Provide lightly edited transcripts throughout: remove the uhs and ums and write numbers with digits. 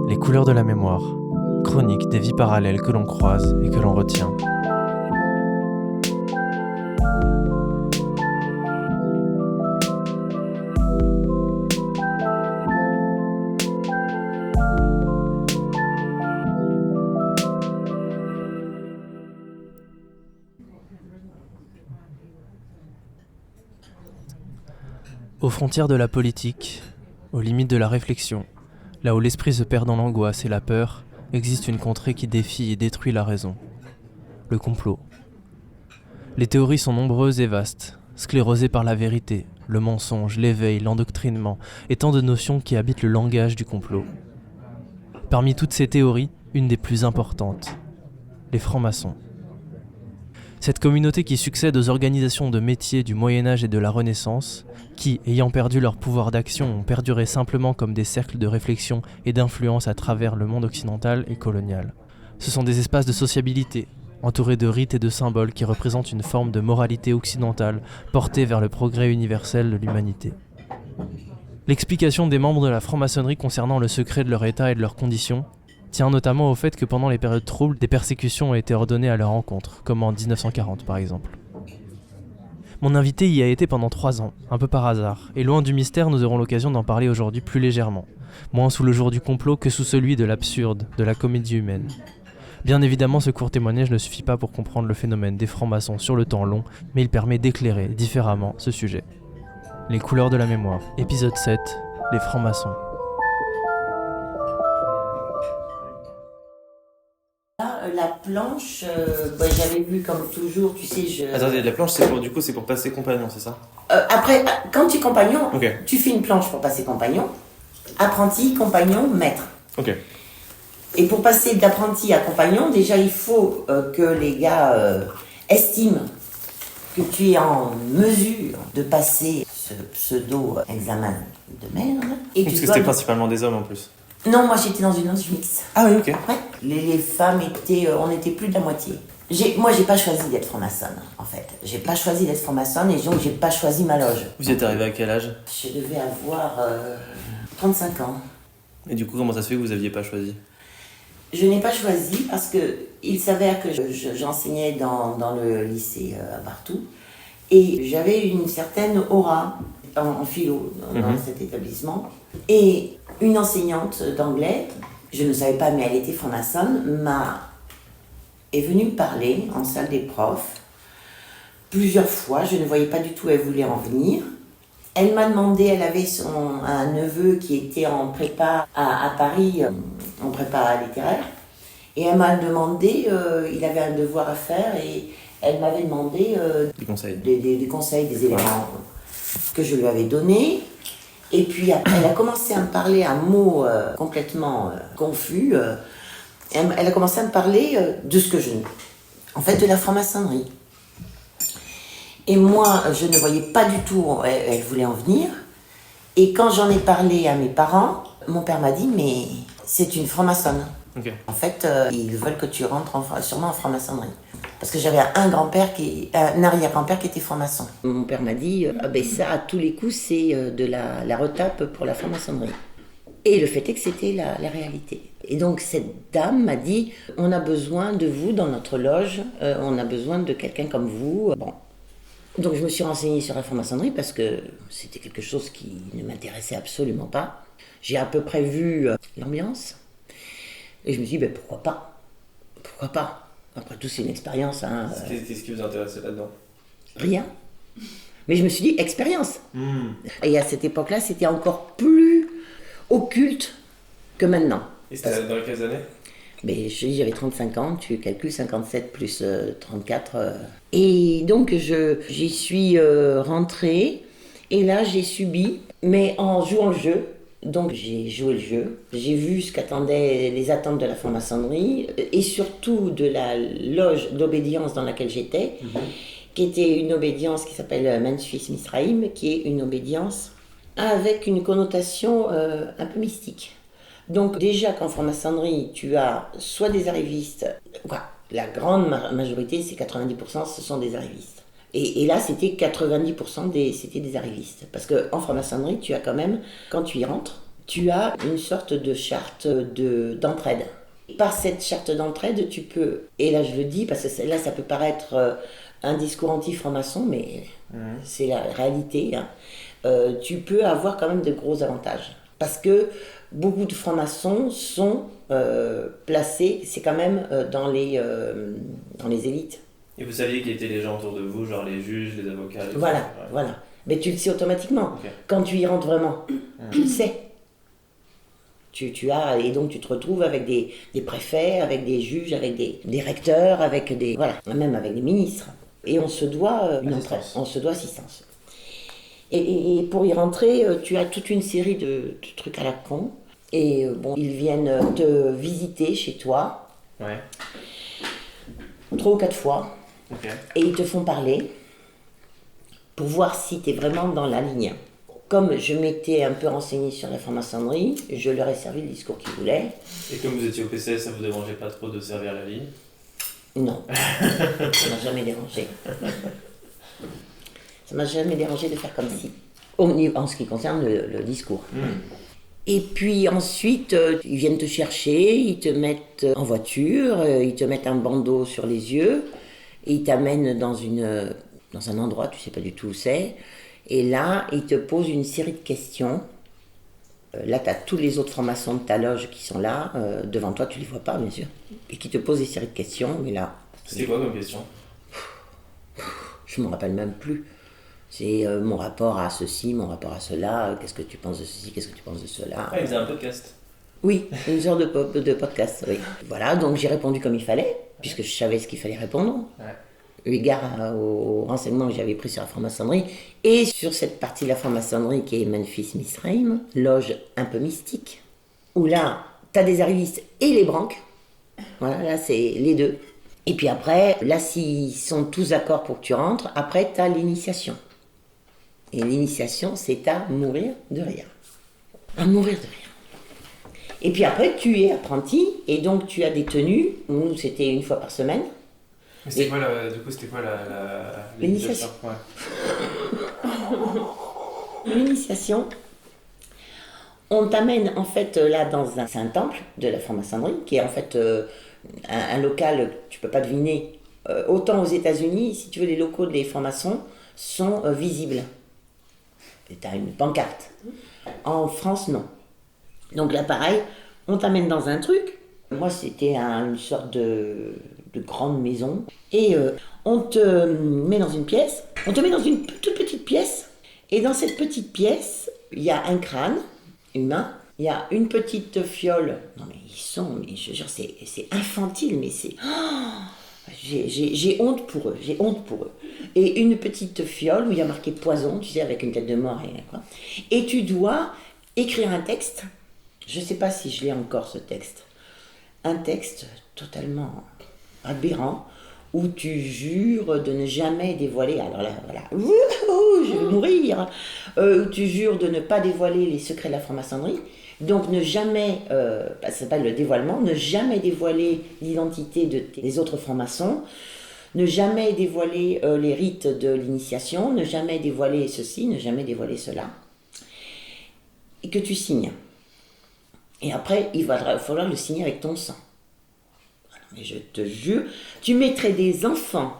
Les couleurs de la mémoire, chronique des vies parallèles que l'on croise et que l'on retient. Aux frontières de la politique, aux limites de la réflexion, là où l'esprit se perd dans l'angoisse et la peur, existe une contrée qui défie et détruit la raison. Le complot. Les théories sont nombreuses et vastes, sclérosées par la vérité, le mensonge, l'éveil, l'endoctrinement, et tant de notions qui habitent le langage du complot. Parmi toutes ces théories, une des plus importantes, les francs-maçons. Cette communauté qui succède aux organisations de métiers du Moyen-Âge et de la Renaissance, qui, ayant perdu leur pouvoir d'action, ont perduré simplement comme des cercles de réflexion et d'influence à travers le monde occidental et colonial. Ce sont des espaces de sociabilité, entourés de rites et de symboles qui représentent une forme de moralité occidentale portée vers le progrès universel de l'humanité. L'explication des membres de la franc-maçonnerie concernant le secret de leur état et de leurs conditions tient notamment au fait que pendant les périodes troubles, des persécutions ont été ordonnées à leur encontre, comme en 1940 par exemple. Mon invité y a été pendant 3 ans, un peu par hasard, et loin du mystère, nous aurons l'occasion d'en parler aujourd'hui plus légèrement, moins sous le jour du complot que sous celui de l'absurde, de la comédie humaine. Bien évidemment, ce court témoignage ne suffit pas pour comprendre le phénomène des francs-maçons sur le temps long, mais il permet d'éclairer différemment ce sujet. Les couleurs de la mémoire, épisode 7, les francs-maçons. La planche, j'avais vu comme toujours, tu sais, Attendez, la planche, c'est pour passer compagnon, c'est ça? Après, quand tu es compagnon, Ok. tu fais une planche pour passer compagnon. Apprenti, compagnon, maître. Ok. Et pour passer d'apprenti à compagnon, déjà, il faut que les gars estiment que tu es en mesure de passer ce pseudo-examen de merde. Et Parce tu que dois... c'était principalement des hommes en plus. Non, moi j'étais dans une loge mixte. Ah oui, ok. Ouais. Les femmes étaient, on était plus de la moitié. Moi, j'ai pas choisi d'être franc-maçonne, en fait. J'ai pas choisi d'être franc-maçonne et donc j'ai pas choisi ma loge. Vous êtes arrivé à quel âge? Je devais avoir 35 ans. Et du coup, comment ça se fait que vous aviez pas choisi? Je n'ai pas choisi parce que il s'avère que j'enseignais dans le lycée à Bartou et j'avais une certaine aura en philo dans cet établissement. Et une enseignante d'anglais, je ne savais pas, mais elle était franc-maçonne, est venue me parler en salle des profs plusieurs fois. Je ne voyais pas du tout où elle voulait en venir. Elle m'a demandé, elle avait un neveu qui était en prépa à Paris, en prépa littéraire, et elle m'a demandé, il avait un devoir à faire, et elle m'avait demandé Des conseils. des conseils, des éléments que je lui avais donnés. Et puis elle a commencé à me parler un mot complètement confus. Elle a commencé à me parler de ce que en fait, de la franc-maçonnerie. Et moi, je ne voyais pas du tout où elle voulait en venir. Et quand j'en ai parlé à mes parents, mon père m'a dit, mais c'est une franc-maçonne. Ok. En fait, ils veulent que tu rentres sûrement en franc-maçonnerie. Parce que j'avais un arrière-grand-père qui était franc-maçon. Mon père m'a dit, ça, à tous les coups, c'est de la retape pour la franc-maçonnerie. Et le fait est que c'était la réalité. Et donc cette dame m'a dit, on a besoin de vous dans notre loge, on a besoin de quelqu'un comme vous. Bon. Donc je me suis renseignée sur la franc-maçonnerie parce que c'était quelque chose qui ne m'intéressait absolument pas. J'ai à peu près vu l'ambiance. Et je me suis dit, pourquoi pas? Pourquoi pas? Après tout, c'est une expérience. Qu'est-ce qui vous intéressait là-dedans? Rien. Mais je me suis dit, expérience. Et à cette époque-là, c'était encore plus occulte que maintenant. Et c'était dans quelles années? Mais j'avais 35 ans, tu calcules 57 plus 34. Et donc, j'y suis rentrée. Et là, j'ai subi, mais en jouant le jeu. Donc j'ai joué le jeu, j'ai vu ce qu'attendaient les attentes de la franc-maçonnerie et surtout de la loge d'obédience dans laquelle j'étais, qui était une obédience qui s'appelle Mensuis Misraïm, qui est une obédience avec une connotation un peu mystique. Donc déjà qu'en franc-maçonnerie, tu as soit des arrivistes, la grande majorité, c'est 90%, ce sont des arrivistes. Et là, c'était 90% c'était des arrivistes. Parce qu'en franc-maçonnerie, tu as quand même, quand tu y rentres, tu as une sorte de charte d'entraide. Par cette charte d'entraide, tu peux, et là je le dis parce que là ça peut paraître un discours anti-franc-maçon, mais c'est la réalité, hein. Tu peux avoir quand même de gros avantages. Parce que beaucoup de francs-maçons sont placés, c'est quand même dans les élites. Et vous saviez qui étaient les gens autour de vous, genre les juges, les avocats, les Voilà, juges, ouais. voilà. Mais tu le sais automatiquement. Ok. Quand tu y rentres vraiment, tu le sais. Et donc tu te retrouves avec des préfets, avec des juges, avec des recteurs, voilà, même avec des ministres. Et on se doit une entrée, on se doit assistance. Et pour y rentrer, tu as toute une série de trucs à la con. Et bon, ils viennent te visiter chez toi, Ouais. 3 ou 4 fois, Ok. et ils te font parler pour voir si tu es vraiment dans la ligne. Comme je m'étais un peu renseignée sur la franc-maçonnerie, je leur ai servi le discours qu'ils voulaient. Et comme vous étiez au PCS, ça vous dérangeait pas trop de servir la ligne? Non, ça m'a jamais dérangé. Ça m'a jamais dérangé de faire comme si, en ce qui concerne le discours. Et puis ensuite, ils viennent te chercher, ils te mettent en voiture, ils te mettent un bandeau sur les yeux, et ils t'amènent dans un endroit, tu sais pas du tout où c'est, et là, ils te posent une série de questions. Là, tu as tous les autres francs-maçons de ta loge qui sont là, devant toi, tu les vois pas, bien sûr, et qui te posent des séries de questions, mais là... C'était quoi comme question? Je me rappelle même plus. C'est mon rapport à ceci, mon rapport à cela, qu'est-ce que tu penses de ceci, qu'est-ce que tu penses de cela. Ah, ils faisaient un podcast. Oui, une sorte de podcast, oui. Voilà, donc j'ai répondu comme il fallait, puisque je savais ce qu'il fallait répondre, eu égard aux renseignements que j'avais pris sur la franc-maçonnerie, et sur cette partie de la franc-maçonnerie qui est Memphis-Misraïm, loge un peu mystique, où là, tu as des arrivistes et les branques. Voilà, là, c'est les deux. Et puis après, là, s'ils sont tous d'accord pour que tu rentres, après, tu as l'initiation. Et l'initiation, c'est à mourir de rire. À mourir de rire. Et puis après, tu es apprenti, et donc tu as des tenues. Nous, c'était une fois par semaine. Mais c'était quoi, l'initiation? Ouais. L'initiation, on t'amène en fait là dans c'est un temple de la franc-maçonnerie, qui est en fait un local, tu peux pas deviner. Autant aux États-Unis, si tu veux, les locaux des francs-maçons sont visibles. Tu as une pancarte. En France, non. Donc là, pareil, on t'amène dans un truc. Moi, c'était une sorte de grande maison. Et on te met dans une pièce. On te met dans une toute petite pièce. Et dans cette petite pièce, il y a un crâne humain. Il y a une petite fiole. Non, mais mais je jure, c'est infantile, mais c'est... Oh, j'ai honte pour eux, j'ai honte pour eux. Et une petite fiole où il y a marqué poison, tu sais, avec une tête de mort et quoi. Et tu dois écrire un texte. Je sais pas si je l'ai encore, ce texte. Un texte totalement aberrant où tu jures de ne jamais dévoiler, alors là, voilà, je vais mourir, où tu jures de ne pas dévoiler les secrets de la franc-maçonnerie, donc ne jamais, ça s'appelle le dévoilement, ne jamais dévoiler l'identité des autres francs-maçons, ne jamais dévoiler les rites de l'initiation, ne jamais dévoiler ceci, ne jamais dévoiler cela, et que tu signes. Et après, il va falloir le signer avec ton sang. Mais je te jure, tu mettrais des enfants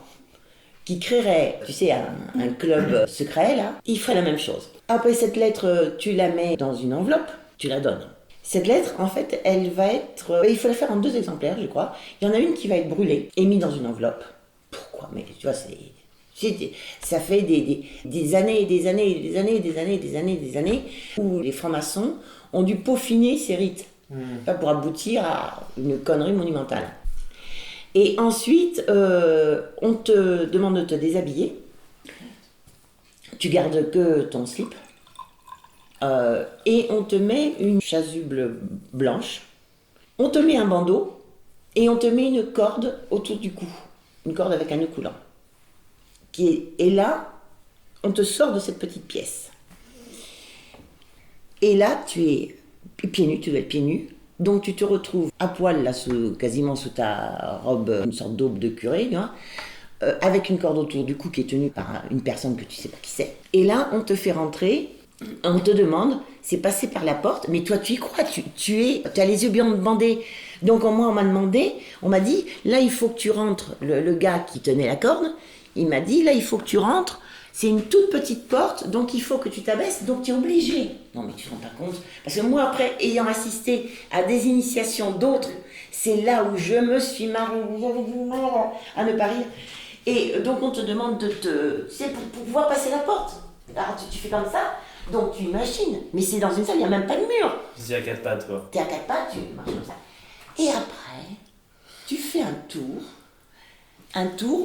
qui créeraient, tu sais, un club secret, là, ils feraient la même chose. Après cette lettre, tu la mets dans une enveloppe, tu la donnes. Cette lettre, en fait, elle va être... il faut la faire en 2 exemplaires, je crois. Il y en a une qui va être brûlée et mise dans une enveloppe. Pourquoi? Mais tu vois, ça fait des années et des années et des années et des années et des années et des années où les francs-maçons ont dû peaufiner ces rites. Pas pour aboutir à une connerie monumentale. Et ensuite, on te demande de te déshabiller. Tu gardes que ton slip. Et on te met une chasuble blanche. On te met un bandeau. Et on te met une corde autour du cou. Une corde avec un nœud coulant. Et là, on te sort de cette petite pièce. Et là, tu es pieds nus, tu dois être pieds nus. Donc tu te retrouves à poil, là, quasiment sous ta robe, une sorte d'aube de curé, tu vois, avec une corde autour du cou qui est tenue par une personne que tu sais pas qui c'est. Et là, on te fait rentrer, on te demande, c'est passer par la porte, mais toi tu y crois, tu as les yeux bien bandés. Donc moi, on m'a dit, là il faut que tu rentres, le gars qui tenait la corde, il m'a dit, là il faut que tu rentres, c'est une toute petite porte, donc il faut que tu t'abaisses, donc tu es obligé. Non mais tu te rends pas compte, parce que moi après, ayant assisté à des initiations d'autres, c'est là où je me suis marrée, j'avais du mal à ne pas rire. Et donc on te demande pour pouvoir passer la porte. Alors tu fais comme ça, donc tu imagines, mais c'est dans une salle, il n'y a même pas de mur. C'est à quatre pattes, quoi. T'es à quatre pattes, tu marches comme ça. Et après, tu fais un tour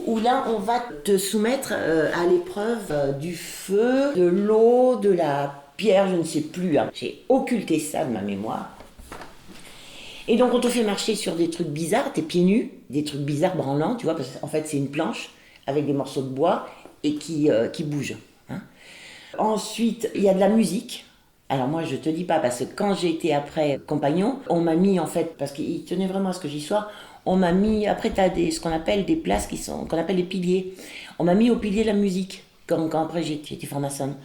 où là on va te soumettre à l'épreuve du feu, de l'eau, de la pierre, je ne sais plus. Hein. J'ai occulté ça de ma mémoire. Et donc on te fait marcher sur des trucs bizarres, t'es pieds nus, des trucs bizarres branlants, tu vois, parce qu'en fait c'est une planche avec des morceaux de bois et qui bougent. Hein. Ensuite, il y a de la musique. Alors moi je te dis pas, parce que quand j'ai été après compagnon, on m'a mis en fait, parce qu'il tenait vraiment à ce que j'y sois, on m'a mis, après tu as ce qu'on appelle des places qu'on appelle les piliers. On m'a mis au pilier la musique, quand après j'étais franc-maçonne.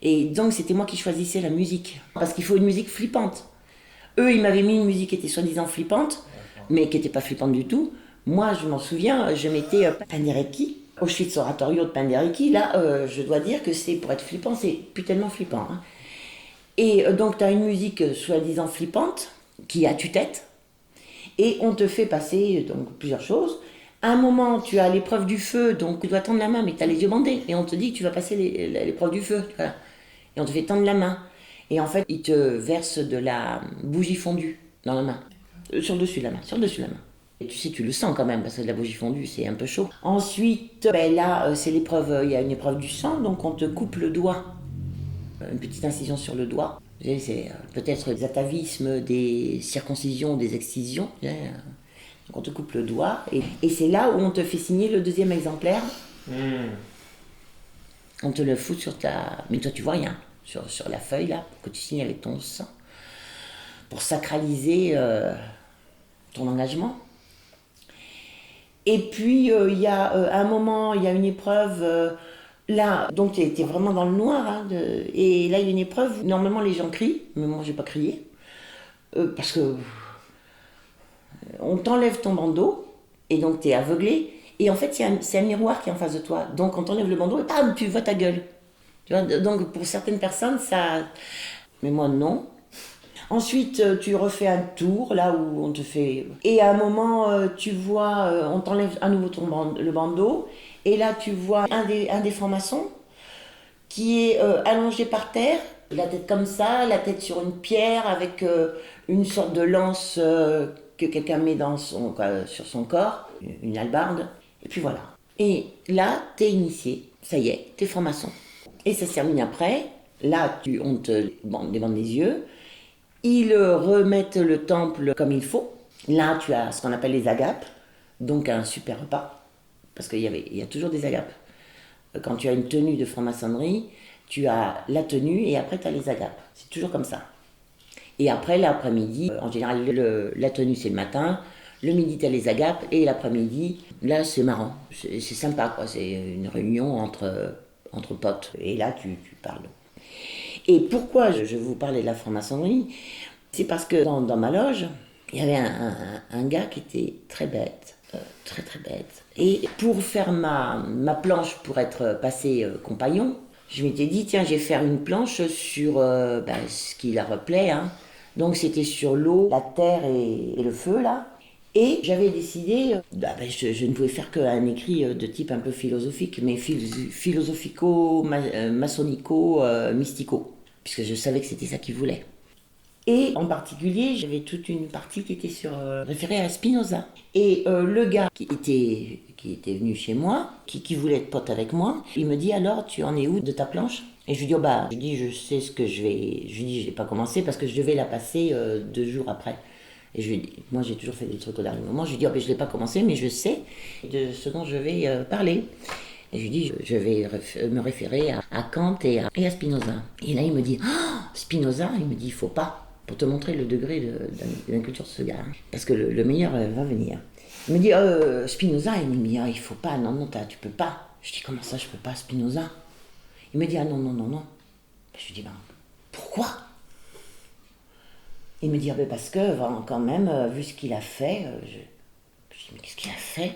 Et donc c'était moi qui choisissais la musique, parce qu'il faut une musique flippante. Eux, ils m'avaient mis une musique qui était soi-disant flippante, mais qui n'était pas flippante du tout. Moi, je m'en souviens, je mettais Penderecki, Auschwitz Oratorio de Penderecki. Là, je dois dire que c'est, pour être flippant, c'est plus tellement flippant. Hein. Et donc, tu as une musique soi-disant flippante, qui a tue-tête, et on te fait passer donc, plusieurs choses. À un moment, tu as l'épreuve du feu, donc tu dois tendre la main, mais tu as les yeux bandés, et on te dit que tu vas passer l'épreuve du feu. Voilà. Et on te fait tendre la main. Et en fait, ils te versent de la bougie fondue dans la main. Sur le dessus de la main, Et tu sais, tu le sens quand même, parce que de la bougie fondue, c'est un peu chaud. Ensuite, là, c'est l'épreuve, il y a une épreuve du sang, donc on te coupe le doigt. Une petite incision sur le doigt. C'est peut-être des atavismes, des circoncisions, des excisions. Donc on te coupe le doigt. Et c'est là où on te fait signer le deuxième exemplaire. On te le fout sur ta... Mais toi, tu vois rien. Sur la feuille là, que tu signes avec ton sang, pour sacraliser ton engagement. Et puis il y a un moment, il y a une épreuve, là, donc tu es vraiment dans le noir, hein, et là il y a une épreuve, normalement les gens crient, mais moi j'ai pas crié, parce que on t'enlève ton bandeau, et donc tu es aveuglé, et en fait c'est un miroir qui est en face de toi, donc on t'enlève le bandeau, et bam, tu vois ta gueule. Tu vois, donc pour certaines personnes, ça... Mais moi, non. Ensuite, tu refais un tour, là où on te fait... Et à un moment, tu vois, on t'enlève à nouveau le bandeau, et là, tu vois un des francs-maçons qui est allongé par terre, la tête comme ça, la tête sur une pierre, avec une sorte de lance que quelqu'un met sur son corps, une hallebarde, et puis voilà. Et là, t'es initié, ça y est, t'es franc-maçon. Et ça se termine après. Là, on te débande les yeux. Ils remettent le temple comme il faut. Là, tu as ce qu'on appelle les agapes. Donc un super repas. Parce qu'il y a toujours des agapes. Quand tu as une tenue de franc-maçonnerie, tu as la tenue et après tu as les agapes. C'est toujours comme ça. Et après, l'après-midi, en général, la tenue c'est le matin. Le midi, tu as les agapes. Et l'après-midi, là, c'est marrant. C'est sympa, quoi. C'est une réunion entre potes, et là tu parles. Et pourquoi je vous parlais de la franc-maçonnerie, c'est parce que dans ma loge, il y avait un gars qui était très bête, très très bête. Et pour faire ma planche pour être passé compagnon, je m'étais dit, tiens, je vais faire une planche sur ce qui leur plaît. Hein. Donc c'était sur l'eau, la terre et le feu, là. Et j'avais décidé, je ne pouvais faire qu'un écrit de type un peu philosophique, mais philosophico, maçonnico, mystico, puisque je savais que c'était ça qu'ils voulaient. Et en particulier, j'avais toute une partie qui était référée à Spinoza. Et le gars qui était venu chez moi, qui voulait être pote avec moi, il me dit, alors, tu en es où de ta planche ? Et je lui dis, je sais ce que je vais... Je lui dis, je n'ai pas commencé parce que je devais la passer 2 jours après. Et moi j'ai toujours fait des trucs au dernier moment, je lui dis, je ne l'ai pas commencé, mais je sais de ce dont je vais parler. Et je lui dis, je vais me référer à Kant et à Spinoza. Et là il me dit, Spinoza, il me dit, il faut pas, pour te montrer le degré d'inculture de ce gars, hein, parce que le meilleur va venir. Il me dit, Spinoza, il me dit, ah, il faut pas, non, non, tu peux pas. Je dis, comment ça, je peux pas, Spinoza? Il me dit, ah non, non, non, non. Je lui dis, ben, pourquoi? Il me dit, ah, ben, parce que, ben, quand même, vu ce qu'il a fait, je dis, mais qu'est-ce qu'il a fait?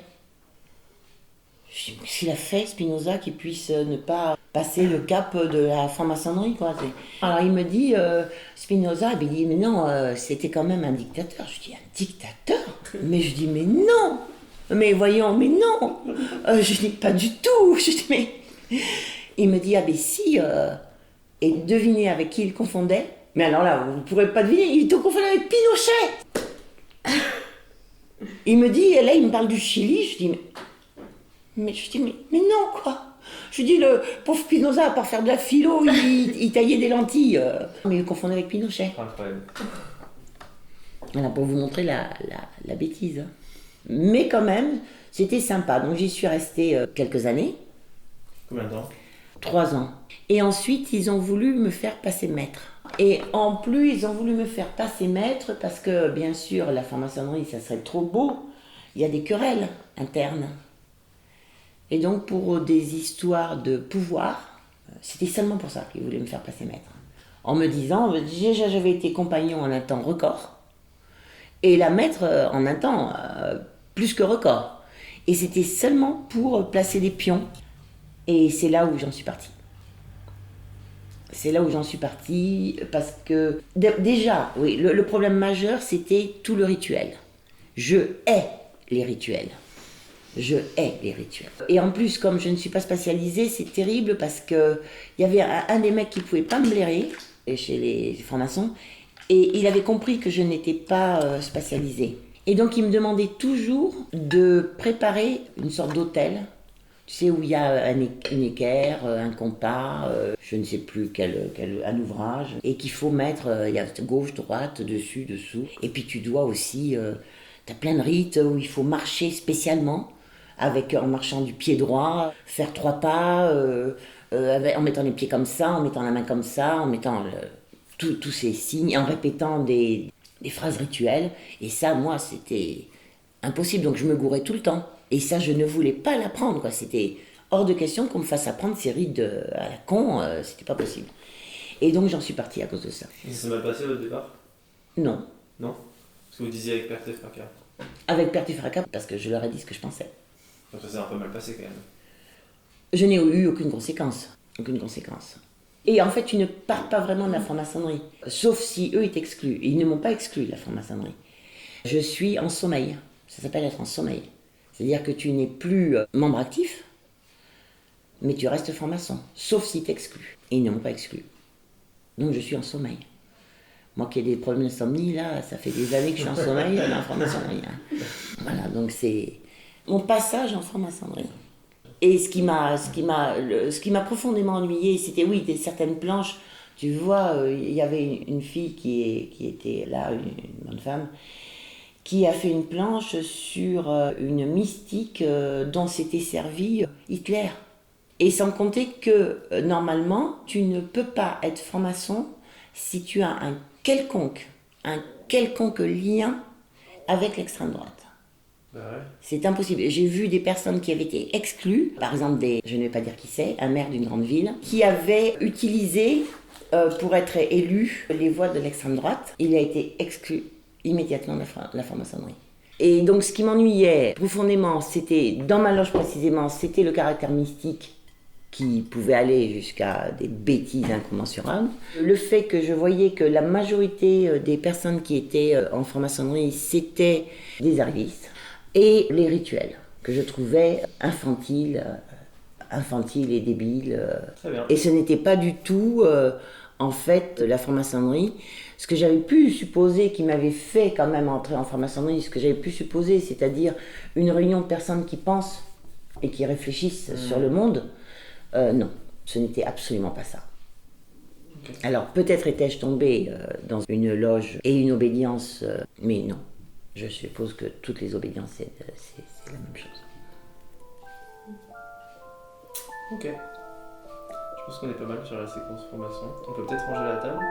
Je dis, mais qu'est-ce qu'il a fait, Spinoza, qui puisse ne pas passer le cap de la franc-maçonnerie, quoi. Alors il me dit, Spinoza, il dit, mais non, c'était quand même un dictateur. Je dis, un dictateur? Mais je dis, mais non! Mais voyons, mais non! Je dis, pas du tout! Je dis, mais... Il me dit, ah ben si, et devinez avec qui il confondait? Mais alors là, vous ne pourrez pas deviner, il te confondait avec Pinochet! Il me dit, et là il me parle du Chili, je dis, mais non quoi! Je dis, le pauvre Spinoza, à part faire de la philo, il taillait des lentilles. Mais il confondait avec Pinochet. Incroyable. Voilà, pour vous montrer la bêtise. Hein. Mais quand même, c'était sympa. Donc j'y suis restée quelques années. Combien de temps? 3 ans. Et ensuite, ils ont voulu me faire passer maître. Et en plus, ils ont voulu me faire passer maître parce que, bien sûr, la franc-maçonnerie, ça serait trop beau. Il y a des querelles internes. Et donc, pour des histoires de pouvoir, c'était seulement pour ça qu'ils voulaient me faire passer maître. En me disant, déjà, j'avais été compagnon en un temps record. Et la maître en un temps plus que record. Et c'était seulement pour placer des pions. Et c'est là où j'en suis partie. C'est là où j'en suis partie parce que déjà, oui, le problème majeur, c'était tout le rituel. Je hais les rituels. Je hais les rituels. Et en plus, comme je ne suis pas spécialisée, c'est terrible parce que il y avait un des mecs qui pouvait pas me blairer chez les francs-maçons et il avait compris que je n'étais pas spécialisée. Et donc, il me demandait toujours de préparer une sorte d'hôtel. Tu sais, où il y a une équerre, un compas, je ne sais plus un ouvrage, et qu'il faut mettre, il y a gauche, droite, dessus, dessous. Et puis tu dois aussi, tu as plein de rites où il faut marcher spécialement, en marchant du pied droit, faire 3 pas, en mettant les pieds comme ça, en mettant la main comme ça, en mettant tous ces signes, en répétant des phrases rituelles. Et ça, moi, c'était impossible, donc je me gourais tout le temps. Et ça, je ne voulais pas l'apprendre, quoi. C'était hors de question qu'on me fasse apprendre ces rites à la con, c'était pas possible. Et donc j'en suis partie à cause de ça. Et ça s'est mal passé au départ? Non. Non? Parce que vous disiez avec perte et fracas. Avec perte et fracas, parce que je leur ai dit ce que je pensais. Donc ça s'est un peu mal passé quand même. Je n'ai eu aucune conséquence. Aucune conséquence. Et en fait, tu ne pars pas vraiment de la franc-maçonnerie. Sauf si eux, ils t'excluent. Ils ne m'ont pas exclu de la franc-maçonnerie. Je suis en sommeil. Ça s'appelle être en sommeil. C'est-à-dire que tu n'es plus membre actif, mais tu restes franc-maçon, sauf si t'exclus. Et ils ne m'ont pas exclu. Donc je suis en sommeil. Moi qui ai des problèmes d'insomnie, là, ça fait des années que je suis en sommeil dans la franc-maçonnerie. Hein. Voilà, donc c'est mon passage en franc-maçonnerie. Et ce qui m'a profondément ennuyée, c'était oui, certaines planches. Tu vois, il y avait une fille qui était là, une bonne femme, qui a fait une planche sur une mystique dont s'était servi Hitler. Et sans compter que, normalement, tu ne peux pas être franc-maçon si tu as un quelconque lien avec l'extrême droite. Bah ouais. C'est impossible. J'ai vu des personnes qui avaient été exclues, par exemple je ne vais pas dire qui c'est, un maire d'une grande ville, qui avait utilisé, pour être élu, les voix de l'extrême droite. Il a été exclu immédiatement de la franc-maçonnerie. Et donc ce qui m'ennuyait profondément, c'était, dans ma loge précisément, c'était le caractère mystique qui pouvait aller jusqu'à des bêtises incommensurables. Le fait que je voyais que la majorité des personnes qui étaient en franc-maçonnerie, c'était des arrivistes. Et les rituels, que je trouvais infantiles et débiles. Très bien. Et ce n'était pas du tout, en fait, la franc-maçonnerie. Ce que j'avais pu supposer, qui m'avait fait quand même entrer en franc-maçonnerie, ce que j'avais pu supposer, c'est-à-dire une réunion de personnes qui pensent et qui réfléchissent sur le monde, non, ce n'était absolument pas ça. Okay. Alors peut-être étais-je tombée dans une loge et une obédience, mais non. Je suppose que toutes les obédiences, c'est la même chose. Ok. Je pense qu'on est pas mal sur la séquence formation. On peut peut-être ranger la table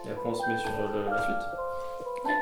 et après on se met sur la suite. Ouais.